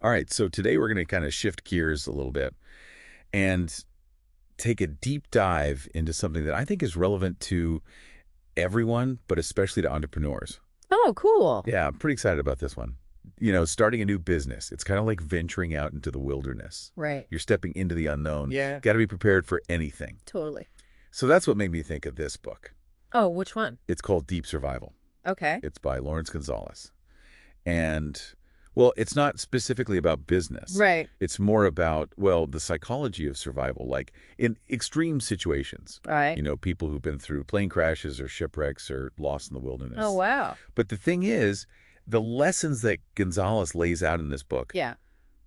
All right, so today we're going to kind of shift gears a little bit and take a deep dive into something that I think is relevant to everyone, but especially to entrepreneurs. Oh, cool. Yeah, I'm pretty excited about this one. Starting a new business, it's kind of like venturing out into the wilderness. Right. You're stepping into the unknown. Yeah. Got to be prepared for anything. Totally. So that's what made me think of this book. Oh, which one? It's called Deep Survival. Okay. It's by Laurence Gonzales. And, well, it's not specifically about business. Right. It's more about, well, the psychology of survival, like in extreme situations. Right. People who've been through plane crashes or shipwrecks or lost in the wilderness. Oh, wow. But the thing is, the lessons that Gonzales lays out in this book, Yeah.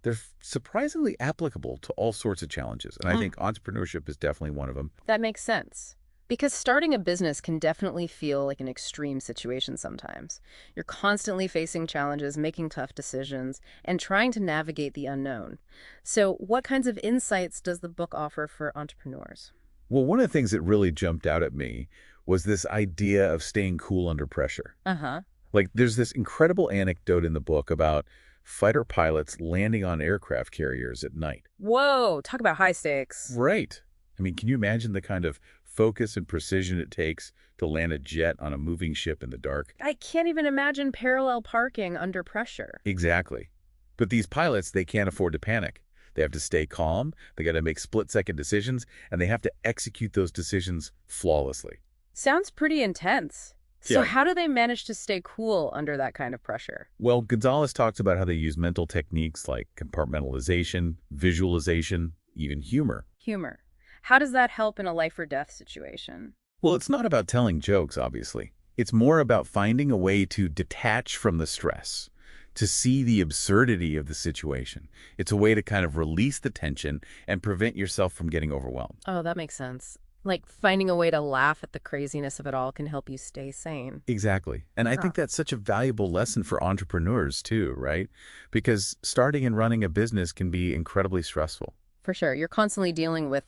they're surprisingly applicable to all sorts of challenges. And I think entrepreneurship is definitely one of them. That makes sense. Because starting a business can definitely feel like an extreme situation sometimes. You're constantly facing challenges, making tough decisions, and trying to navigate the unknown. So what kinds of insights does the book offer for entrepreneurs? Well, one of the things that really jumped out at me was this idea of staying cool under pressure. Uh-huh. Like, there's this incredible anecdote in the book about fighter pilots landing on aircraft carriers at night. Whoa, talk about high stakes. Right. I mean, can you imagine the kind of focus and precision it takes to land a jet on a moving ship in the dark? I can't even imagine parallel parking under pressure. Exactly. But these pilots, they can't afford to panic. They have to stay calm, they got to make split-second decisions, and they have to execute those decisions flawlessly. Sounds pretty intense. So Yeah. how do they manage to stay cool under that kind of pressure? Well, Gonzalez talks about how they use mental techniques like compartmentalization, visualization, even humor. Humor. How does that help in a life or death situation? Well, it's not about telling jokes, obviously. It's more about finding a way to detach from the stress, to see the absurdity of the situation. It's a way to kind of release the tension and prevent yourself from getting overwhelmed. Oh, that makes sense. Like finding a way to laugh at the craziness of it all can help you stay sane. Exactly. And I think that's such a valuable lesson for entrepreneurs too, right? Because starting and running a business can be incredibly stressful. For sure. You're constantly dealing with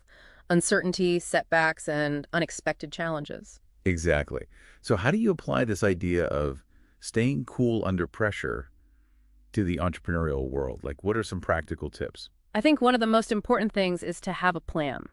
uncertainty, setbacks, and unexpected challenges. Exactly. So how do you apply this idea of staying cool under pressure to the entrepreneurial world? Like, what are some practical tips? I think one of the most important things is to have a plan.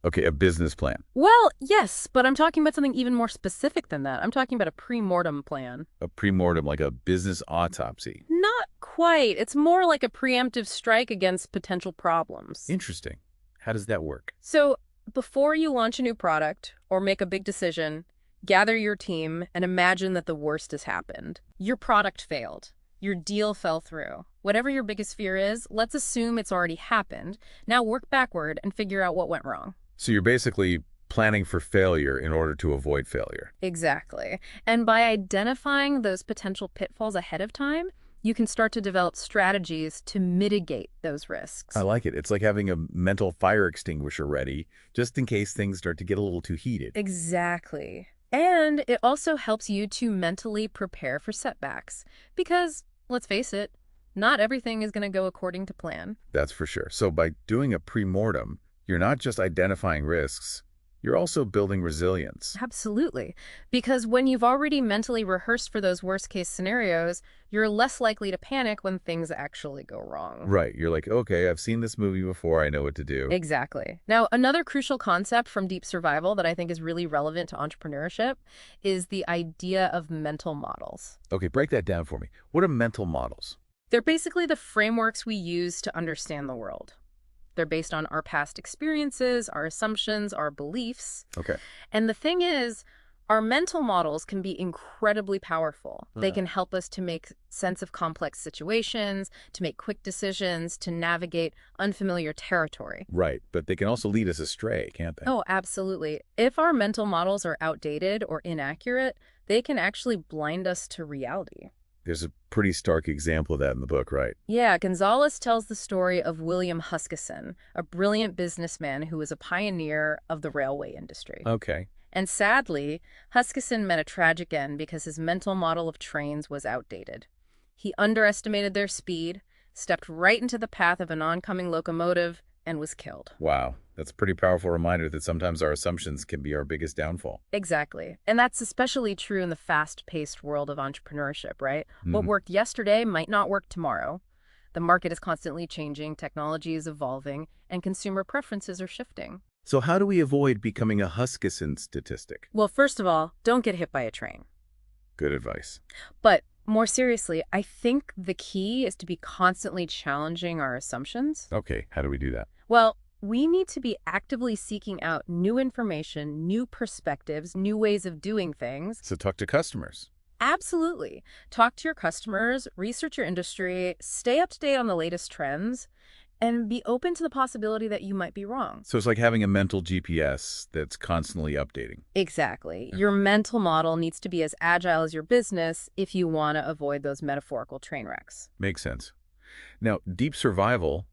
Okay, a business plan. Well, yes, but I'm talking about something even more specific than that. I'm talking about a pre-mortem plan. A premortem, like a business autopsy. Not quite. It's more like a preemptive strike against potential problems. Interesting. How does that work? So before you launch a new product or make a big decision, gather your team and imagine that the worst has happened. Your product failed. Your deal fell through. Whatever your biggest fear is, let's assume it's already happened. Now work backward and figure out what went wrong. So you're basically planning for failure in order to avoid failure. Exactly. And by identifying those potential pitfalls ahead of time, you can start to develop strategies to mitigate those risks. I like it. It's like having a mental fire extinguisher ready, just in case things start to get a little too heated. Exactly. And it also helps you to mentally prepare for setbacks. Because, let's face it, not everything is going to go according to plan. That's for sure. So by doing a premortem, you're not just identifying risks, you're also building resilience. Absolutely. Because when you've already mentally rehearsed for those worst-case scenarios, you're less likely to panic when things actually go wrong. Right. You're like, okay, I've seen this movie before. I know what to do. Exactly. Now, another crucial concept from Deep Survival that I think is really relevant to entrepreneurship is the idea of mental models. Okay, break that down for me. What are mental models? They're basically the frameworks we use to understand the world. They're based on our past experiences, our assumptions, our beliefs. Okay. And the thing is, our mental models can be incredibly powerful. They can help us to make sense of complex situations, to make quick decisions, to navigate unfamiliar territory. Right, but they can also lead us astray, can't they? Oh, absolutely. If our mental models are outdated or inaccurate, they can actually blind us to reality. There's a pretty stark example of that in the book, right? Yeah, Gonzales tells the story of William Huskisson, a brilliant businessman who was a pioneer of the railway industry. Okay. And sadly, Huskisson met a tragic end because his mental model of trains was outdated. He underestimated their speed, stepped right into the path of an oncoming locomotive, and was killed. Wow. That's a pretty powerful reminder that sometimes our assumptions can be our biggest downfall. Exactly. And that's especially true in the fast-paced world of entrepreneurship, right? What worked yesterday might not work tomorrow. The market is constantly changing, technology is evolving, and consumer preferences are shifting. So how do we avoid becoming a Huskisson statistic? Well, first of all, don't get hit by a train. Good advice. But more seriously, I think the key is to be constantly challenging our assumptions. Okay, how do we do that? Well, we need to be actively seeking out new information, new perspectives, new ways of doing things. So talk to customers. Absolutely. Talk to your customers, research your industry, stay up to date on the latest trends, and be open to the possibility that you might be wrong. So it's like having a mental GPS that's constantly updating. Exactly. Your mental model needs to be as agile as your business if you want to avoid those metaphorical train wrecks. Makes sense. Now, deep survival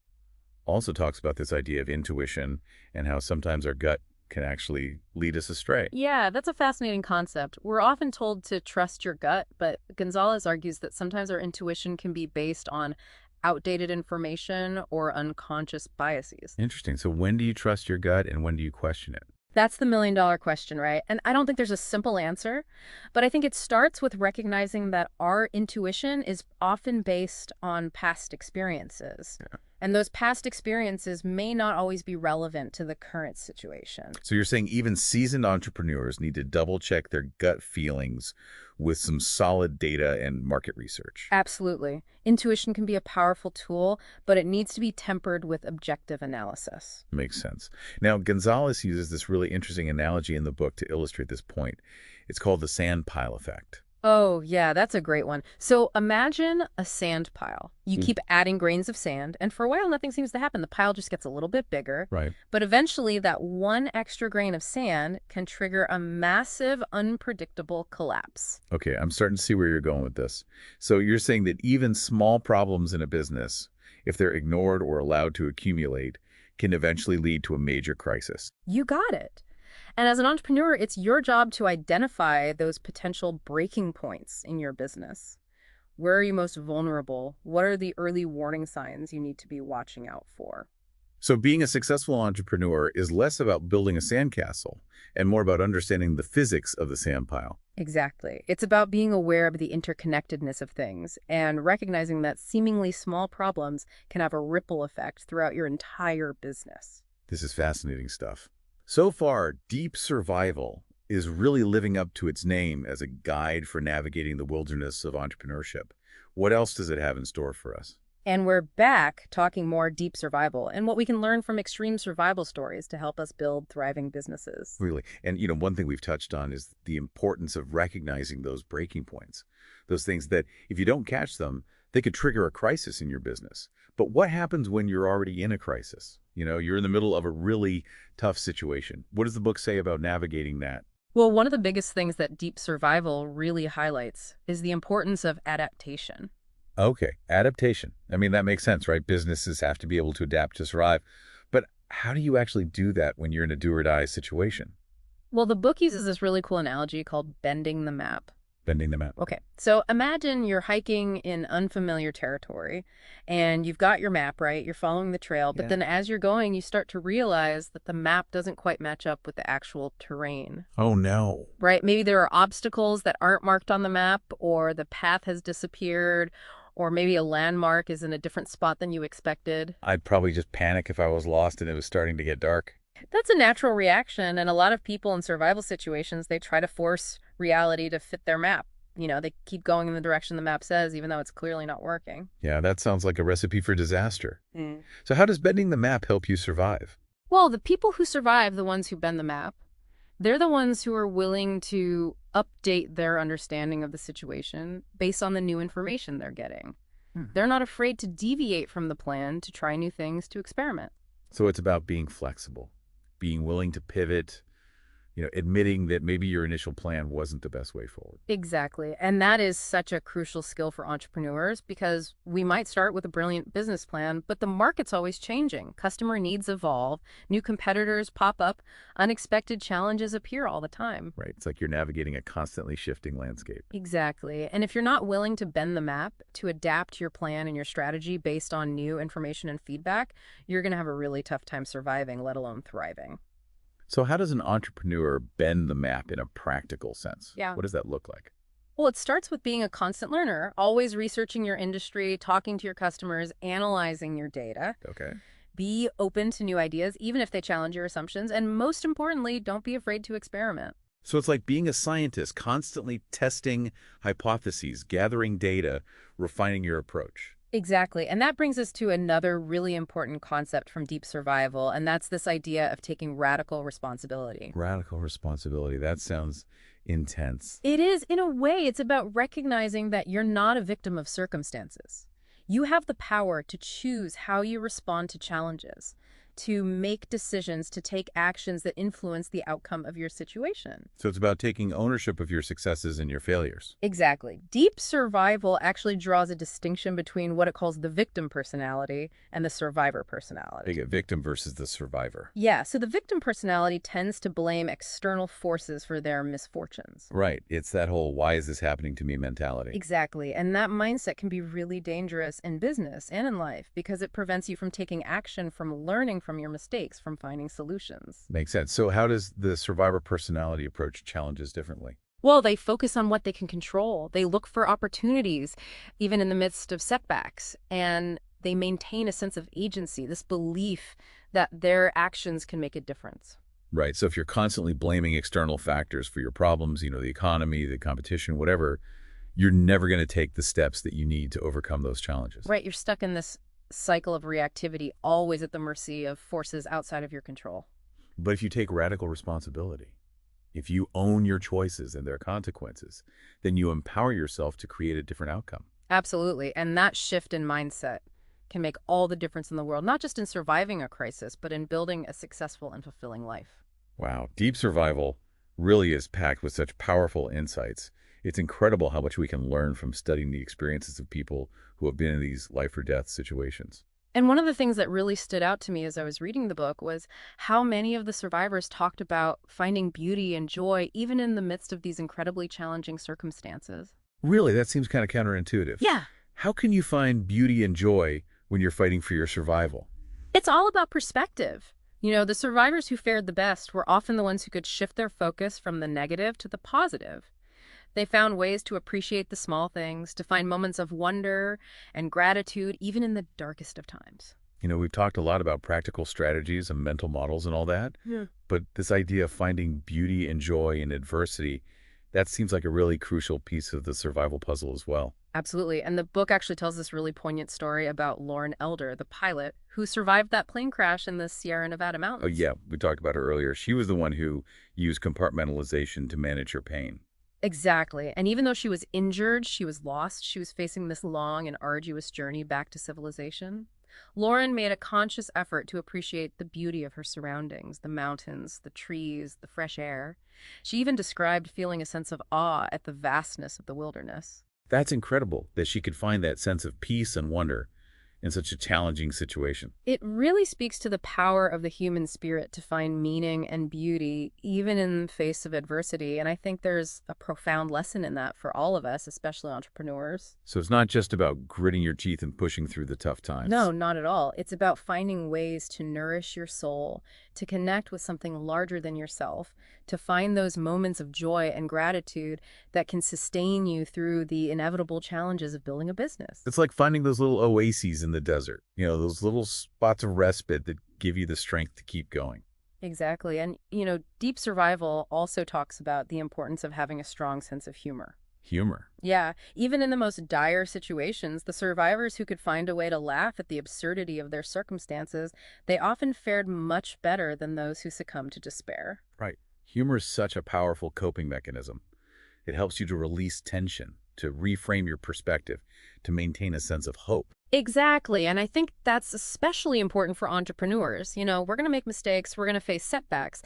also talks about this idea of intuition and how sometimes our gut can actually lead us astray. Yeah, that's a fascinating concept. We're often told to trust your gut, but Gonzales argues that sometimes our intuition can be based on outdated information or unconscious biases. Interesting. So when do you trust your gut and when do you question it? That's the million-dollar question, right? And I don't think there's a simple answer, but I think it starts with recognizing that our intuition is often based on past experiences. Yeah. And those past experiences may not always be relevant to the current situation. So you're saying even seasoned entrepreneurs need to double-check their gut feelings with some solid data and market research. Absolutely. Intuition can be a powerful tool, but it needs to be tempered with objective analysis. Makes sense. Now, Gonzales uses this really interesting analogy in the book to illustrate this point. It's called the sand pile effect. Oh, yeah, that's a great one. So imagine a sand pile. You keep adding grains of sand, and for a while, nothing seems to happen. The pile just gets a little bit bigger. Right. But eventually, that one extra grain of sand can trigger a massive, unpredictable collapse. Okay, I'm starting to see where you're going with this. So you're saying that even small problems in a business, if they're ignored or allowed to accumulate, can eventually lead to a major crisis. You got it. And as an entrepreneur, it's your job to identify those potential breaking points in your business. Where are you most vulnerable? What are the early warning signs you need to be watching out for? So being a successful entrepreneur is less about building a sandcastle and more about understanding the physics of the sand pile. Exactly. It's about being aware of the interconnectedness of things and recognizing that seemingly small problems can have a ripple effect throughout your entire business. This is fascinating stuff. So far, deep survival is really living up to its name as a guide for navigating the wilderness of entrepreneurship. What else does it have in store for us? And we're back talking more deep survival and what we can learn from extreme survival stories to help us build thriving businesses. Really. And, one thing we've touched on is the importance of recognizing those breaking points. Those things that, if you don't catch them, they could trigger a crisis in your business. But what happens when you're already in a crisis? You're in the middle of a really tough situation. What does the book say about navigating that? Well, one of the biggest things that deep survival really highlights is the importance of adaptation. Okay, adaptation. I mean, that makes sense, right? Businesses have to be able to adapt to survive. But how do you actually do that when you're in a do-or-die situation? Well, the book uses this really cool analogy called bending the map. Bending the map. Okay, so imagine you're hiking in unfamiliar territory and you've got your map, right? You're following the trail, but then as you're going, you start to realize that the map doesn't quite match up with the actual terrain. Oh, no. Right? Maybe there are obstacles that aren't marked on the map, or the path has disappeared, or maybe a landmark is in a different spot than you expected. I'd probably just panic if I was lost and it was starting to get dark. That's a natural reaction, and a lot of people in survival situations, they try to force reality to fit their map. They keep going in the direction the map says, even though it's clearly not working. Yeah, that sounds like a recipe for disaster. So how does bending the map help you survive? Well, the people who survive, the ones who bend the map, they're the ones who are willing to update their understanding of the situation based on the new information they're getting. They're not afraid to deviate from the plan, to try new things, to experiment. So it's about being flexible, being willing to pivot, admitting that maybe your initial plan wasn't the best way forward. Exactly. And that is such a crucial skill for entrepreneurs, because we might start with a brilliant business plan, but the market's always changing. Customer needs evolve. New competitors pop up. Unexpected challenges appear all the time. Right. It's like you're navigating a constantly shifting landscape. Exactly. And if you're not willing to bend the map, to adapt your plan and your strategy based on new information and feedback, you're going to have a really tough time surviving, let alone thriving. So how does an entrepreneur bend the map in a practical sense? Yeah. What does that look like? Well, it starts with being a constant learner, always researching your industry, talking to your customers, analyzing your data. Okay. Be open to new ideas, even if they challenge your assumptions. And most importantly, don't be afraid to experiment. So it's like being a scientist, constantly testing hypotheses, gathering data, refining your approach. Exactly. And that brings us to another really important concept from deep survival, and that's this idea of taking radical responsibility. Radical responsibility. That sounds intense. It is, in a way, it's about recognizing that you're not a victim of circumstances. You have the power to choose how you respond to challenges, to make decisions, to take actions that influence the outcome of your situation. So it's about taking ownership of your successes and your failures. Exactly. Deep survival actually draws a distinction between what it calls the victim personality and the survivor personality. Big victim versus the survivor. Yeah, so the victim personality tends to blame external forces for their misfortunes. Right. It's that whole why is this happening to me mentality. Exactly, and that mindset can be really dangerous in business and in life because it prevents you from taking action, from learning from your mistakes, from finding solutions. Makes sense. So how does the survivor personality approach challenges differently? Well, they focus on what they can control. They look for opportunities, even in the midst of setbacks, and they maintain a sense of agency, this belief that their actions can make a difference. Right. So if you're constantly blaming external factors for your problems, the economy, the competition, whatever, you're never going to take the steps that you need to overcome those challenges. Right, you're stuck in this cycle of reactivity, always at the mercy of forces outside of your control. But if you take radical responsibility, if you own your choices and their consequences, then you empower yourself to create a different outcome. Absolutely, and that shift in mindset can make all the difference in the world, not just in surviving a crisis, but in building a successful and fulfilling life. Wow. Deep survival really is packed with such powerful insights. It's incredible how much we can learn from studying the experiences of people who have been in these life or death situations. And one of the things that really stood out to me as I was reading the book was how many of the survivors talked about finding beauty and joy even in the midst of these incredibly challenging circumstances. Really, that seems kind of counterintuitive. Yeah, How can you find beauty and joy when you're fighting for your survival? it's all about perspective. The survivors who fared the best were often the ones who could shift their focus from the negative to the positive. They found ways to appreciate the small things, to find moments of wonder and gratitude, even in the darkest of times. We've talked a lot about practical strategies and mental models and all that, Yeah. but this idea of finding beauty and joy in adversity, that seems like a really crucial piece of the survival puzzle as well. Absolutely. And the book actually tells this really poignant story about Lauren Elder, the pilot, who survived that plane crash in the Sierra Nevada Oh, mountains. yeah, we talked about her earlier. She was the one who used compartmentalization to manage her pain. Exactly. And even though she was injured, she was lost, she was facing this long and arduous journey back to civilization. Lauren made a conscious effort to appreciate the beauty of her surroundings, the mountains, the trees, the fresh air. She even described feeling a sense of awe at the vastness of the wilderness. That's incredible that she could find that sense of peace and wonder in such a challenging situation. It really speaks to the power of the human spirit to find meaning and beauty, even in the face of adversity. And I think there's a profound lesson in that for all of us, especially entrepreneurs. So it's not just about gritting your teeth and pushing through the tough times. No, not at all. It's about finding ways to nourish your soul, to connect with something larger than yourself, to find those moments of joy and gratitude that can sustain you through the inevitable challenges of building a business. It's like finding those little oases in the desert, those little spots of respite that give you the strength to keep going. Exactly. And, deep survival also talks about the importance of having a strong sense of humor. Humor. Yeah, even in the most dire situations, the survivors who could find a way to laugh at the absurdity of their circumstances, they often fared much better than those who succumbed to despair. Right. Humor is such a powerful coping mechanism. It helps you to release tension, to reframe your perspective, to maintain a sense of hope. Exactly, and I think that's especially important for entrepreneurs. We're going to make mistakes, we're going to face setbacks.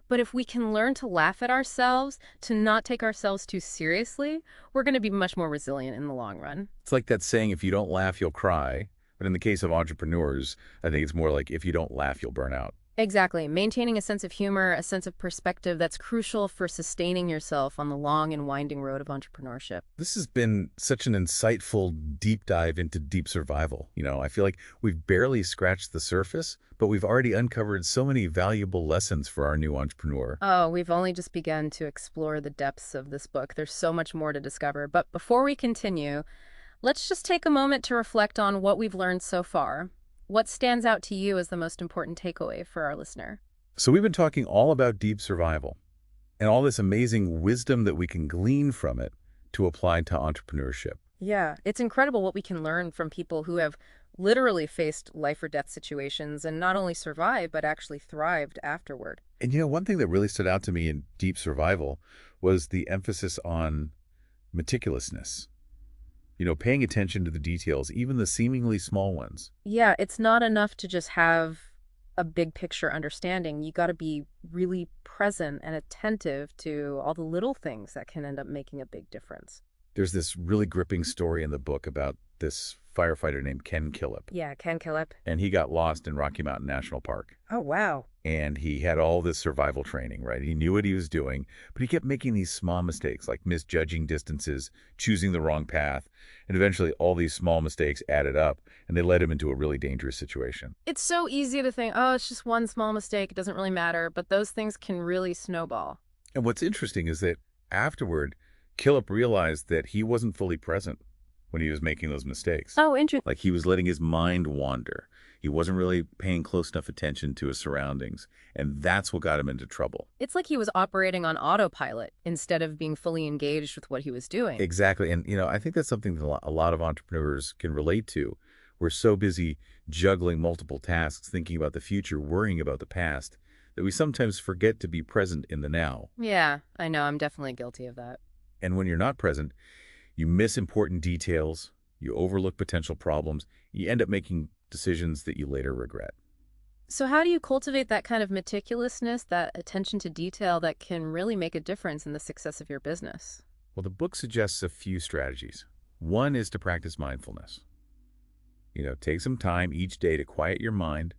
But if we can learn to laugh at ourselves, to not take ourselves too seriously, we're going to be much more resilient in the long run. It's like that saying, if you don't laugh, you'll cry. But in the case of entrepreneurs, I think it's more like if you don't laugh, you'll burn out. Exactly. Maintaining a sense of humor, a sense of perspective that's crucial for sustaining yourself on the long and winding road of entrepreneurship. This has been such an insightful deep dive into deep survival. I feel like we've barely scratched the surface, but we've already uncovered so many valuable lessons for our new entrepreneur. Oh, we've only just begun to explore the depths of this book. There's so much more to discover. But before we continue, let's just take a moment to reflect on what we've learned so far. What stands out to you as the most important takeaway for our listener? So we've been talking all about deep survival and all this amazing wisdom that we can glean from it to apply to entrepreneurship. Yeah, it's incredible what we can learn from people who have literally faced life or death situations and not only survived, but actually thrived afterward. And one thing that really stood out to me in deep survival was the emphasis on meticulousness. Paying attention to the details, even the seemingly small ones. Yeah, it's not enough to just have a big picture understanding. You got to be really present and attentive to all the little things that can end up making a big difference. There's this really gripping story in the book about this firefighter named Ken Killip, Yeah, Ken Killip. and he got lost in Rocky Mountain National Park. Oh, wow. And he had all this survival training, right? He knew what he was doing, but he kept making these small mistakes, like misjudging distances, choosing the wrong path, and eventually all these small mistakes added up, and they led him into a really dangerous situation. It's so easy to think, oh, it's just one small mistake. It doesn't really matter. But those things can really snowball. And what's interesting is that afterward, Killip realized that he wasn't fully present when he was making those mistakes. Oh, interesting. Like he was letting his mind wander. He wasn't really paying close enough attention to his surroundings, and that's what got him into trouble. It's like he was operating on autopilot instead of being fully engaged with what he was doing. Exactly. And, I think that's something that a lot of entrepreneurs can relate to. We're so busy juggling multiple tasks, thinking about the future, worrying about the past, that we sometimes forget to be present in the now. Yeah, I know. I'm definitely guilty of that. And when you're not present, you miss important details, you overlook potential problems, you end up making decisions that you later regret. So how do you cultivate that kind of meticulousness, that attention to detail that can really make a difference in the success of your business? Well, the book suggests a few strategies. One is to practice mindfulness. Take some time each day to quiet your mind,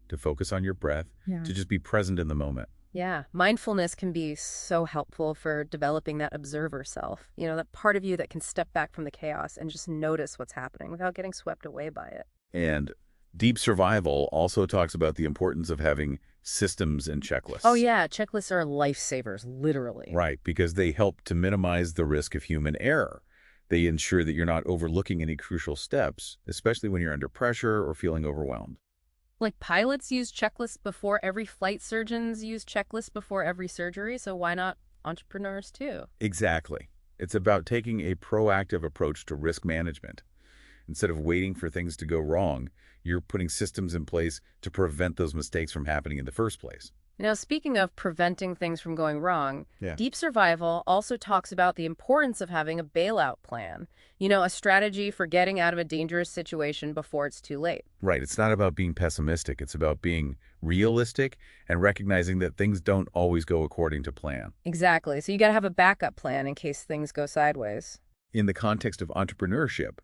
to focus on your breath, Yeah. to just be present in the moment. Yeah, mindfulness can be so helpful for developing that observer self, that part of you that can step back from the chaos and just notice what's happening without getting swept away by it. And deep survival also talks about the importance of having systems and checklists. Oh, yeah, checklists are lifesavers, literally. Right, because they help to minimize the risk of human error. They ensure that you're not overlooking any crucial steps, especially when you're under pressure or feeling overwhelmed. Like pilots use checklists before every flight, surgeons use checklists before every surgery, so why not entrepreneurs too? Exactly. It's about taking a proactive approach to risk management. Instead of waiting for things to go wrong, you're putting systems in place to prevent those mistakes from happening in the first place. Now, speaking of preventing things from going wrong, Yeah. Deep Survival also talks about the importance of having a bailout plan, a strategy for getting out of a dangerous situation before it's too late. Right. It's not about being pessimistic. It's about being realistic and recognizing that things don't always go according to plan. Exactly. So you got to have a backup plan in case things go sideways. In the context of entrepreneurship,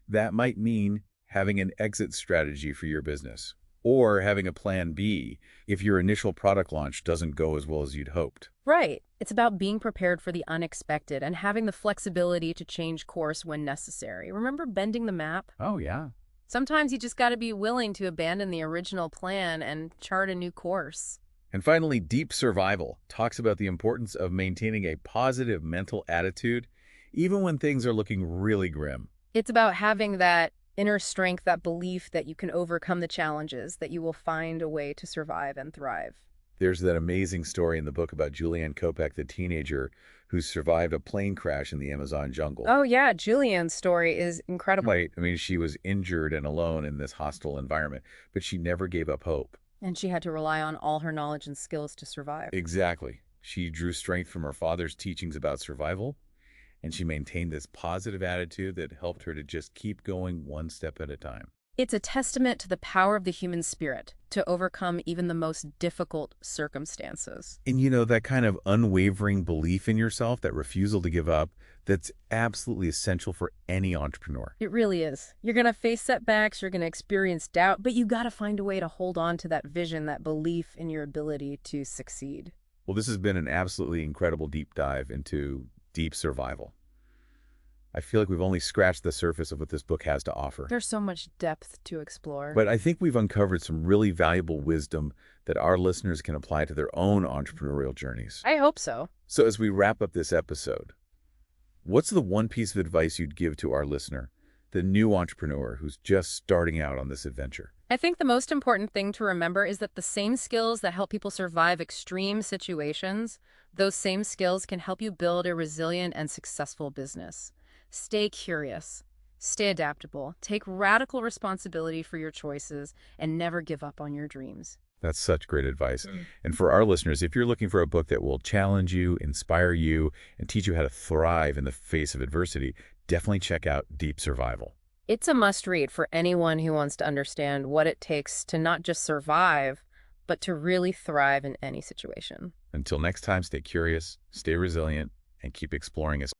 that might mean having an exit strategy for your business or having a plan B if your initial product launch doesn't go as well as you'd hoped. Right. It's about being prepared for the unexpected and having the flexibility to change course when necessary. Remember bending the map? Oh, yeah. Sometimes you just got to be willing to abandon the original plan and chart a new course. And finally, Deep Survival talks about the importance of maintaining a positive mental attitude even when things are looking really grim. It's about having that inner strength, that belief that you can overcome the challenges, that you will find a way to survive and thrive. There's that amazing story in the book about Julianne Kopeck, the teenager who survived a plane crash in the Amazon jungle. Oh, yeah. Julianne's story is incredible. Right. I mean, she was injured and alone in this hostile environment, but she never gave up hope. And she had to rely on all her knowledge and skills to survive. Exactly. She drew strength from her father's teachings about survival, and she maintained this positive attitude that helped her to just keep going one step at a time. It's a testament to the power of the human spirit to overcome even the most difficult circumstances. And you know, that kind of unwavering belief in yourself, that refusal to give up, that's absolutely essential for any entrepreneur. It really is. You're going to face setbacks, you're going to experience doubt, but you got to find a way to hold on to that vision, that belief in your ability to succeed. Well, this has been an absolutely incredible deep dive into deep survival. I feel like we've only scratched the surface of what this book has to offer. There's so much depth to explore. But I think we've uncovered some really valuable wisdom that our listeners can apply to their own entrepreneurial journeys. I hope so. So as we wrap up this episode, what's the one piece of advice you'd give to our listener, the new entrepreneur who's just starting out on this adventure? I think the most important thing to remember is that the same skills that help people survive extreme situations, those same skills can help you build a resilient and successful business. Stay curious, stay adaptable, take radical responsibility for your choices, and never give up on your dreams. That's such great advice. And for our listeners, if you're looking for a book that will challenge you, inspire you, and teach you how to thrive in the face of adversity, definitely check out Deep Survival. It's a must-read for anyone who wants to understand what it takes to not just survive, but to really thrive in any situation. Until next time, stay curious, stay resilient, and keep exploring as